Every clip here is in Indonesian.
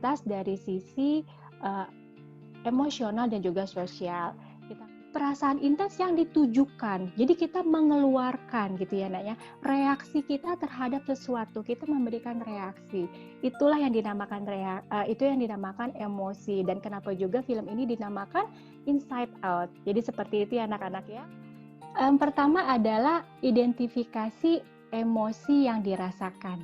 kualitas dari sisi emosional dan juga sosial. Perasaan intens yang ditujukan, jadi kita mengeluarkan gitu ya nak ya, reaksi kita terhadap sesuatu, kita memberikan reaksi, itulah yang dinamakan itu yang dinamakan emosi. Dan kenapa juga film ini dinamakan Inside Out, jadi seperti itu ya anak-anak ya. Pertama adalah identifikasi emosi yang dirasakan.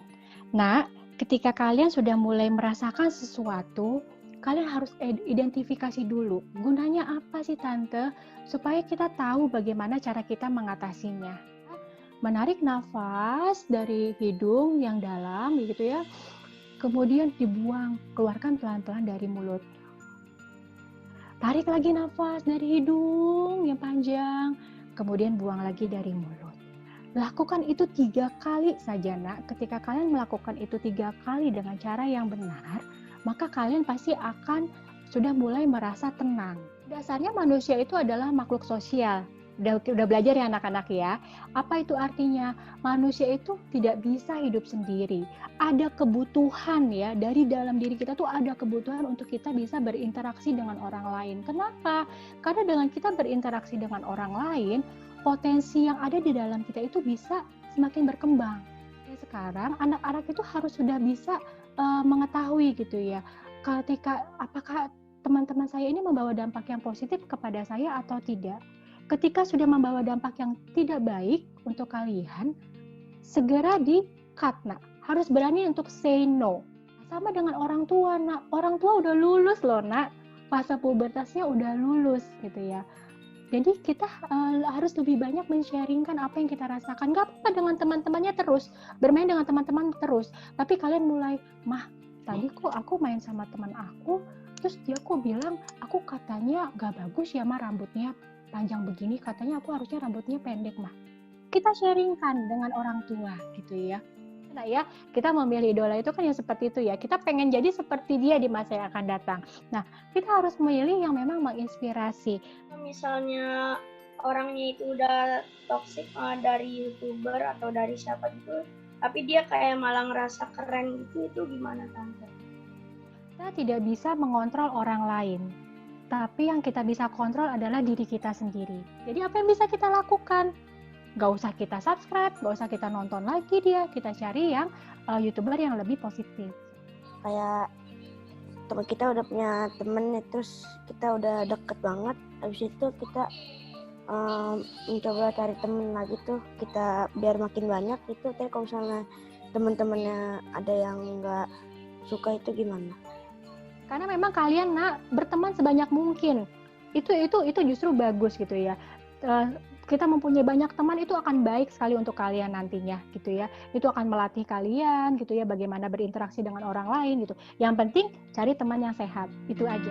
Nah, ketika kalian sudah mulai merasakan sesuatu, kalian harus identifikasi dulu, gunanya apa sih tante, supaya kita tahu bagaimana cara kita mengatasinya. Menarik nafas dari hidung yang dalam gitu ya, kemudian dibuang, keluarkan pelan-pelan dari mulut. Tarik lagi nafas dari hidung yang panjang, kemudian buang lagi dari mulut. Lakukan itu 3 kali saja nak. Ketika kalian melakukan itu 3 kali dengan cara yang benar, maka kalian pasti akan sudah mulai merasa tenang. Dasarnya manusia itu adalah makhluk sosial. Udah belajar ya anak-anak ya. Apa itu artinya? Manusia itu tidak bisa hidup sendiri. Ada kebutuhan ya, dari dalam diri kita tuh ada kebutuhan untuk kita bisa berinteraksi dengan orang lain. Kenapa? Karena dengan kita berinteraksi dengan orang lain, potensi yang ada di dalam kita itu bisa semakin berkembang. Sekarang anak-anak itu harus sudah bisa mengetahui gitu ya, ketika apakah teman-teman saya ini membawa dampak yang positif kepada saya atau tidak. Ketika sudah membawa dampak yang tidak baik untuk kalian, segera di-cut nak. Harus berani untuk say no. Sama dengan orang tua nak, orang tua udah lulus loh nak, fase pubertasnya udah lulus gitu ya. Jadi kita harus lebih banyak men-sharingkan apa yang kita rasakan. Gak apa-apa dengan teman-temannya terus, bermain dengan teman-teman terus. Tapi kalian mulai, mah tadi kok aku main sama teman aku, terus dia kok bilang, aku katanya gak bagus ya mah rambutnya panjang begini, katanya aku harusnya rambutnya pendek mah. Kita sharingkan dengan orang tua gitu ya. Nah ya, kita memilih idola itu kan yang seperti itu ya. Kita pengen jadi seperti dia di masa yang akan datang. Nah, kita harus memilih yang memang menginspirasi. Misalnya orangnya itu udah toksik dari YouTuber atau dari siapa gitu, tapi dia kayak malah ngerasa keren gitu, itu gimana tante? Kita tidak bisa mengontrol orang lain, tapi yang kita bisa kontrol adalah diri kita sendiri. Jadi apa yang bisa kita lakukan? Gak usah kita subscribe, gak usah kita nonton lagi dia, kita cari yang YouTuber yang lebih positif. Kayak teman kita udah punya temen, terus kita udah deket banget, habis itu kita mencoba cari temen lagi tuh, kita biar makin banyak itu. Tapi kalau misalnya teman-temannya ada yang nggak suka, itu gimana? Karena memang kalian nak berteman sebanyak mungkin, itu justru bagus gitu ya. Kita mempunyai banyak teman itu akan baik sekali untuk kalian nantinya gitu ya. Itu akan melatih kalian gitu ya, bagaimana berinteraksi dengan orang lain gitu. Yang penting cari teman yang sehat, itu aja.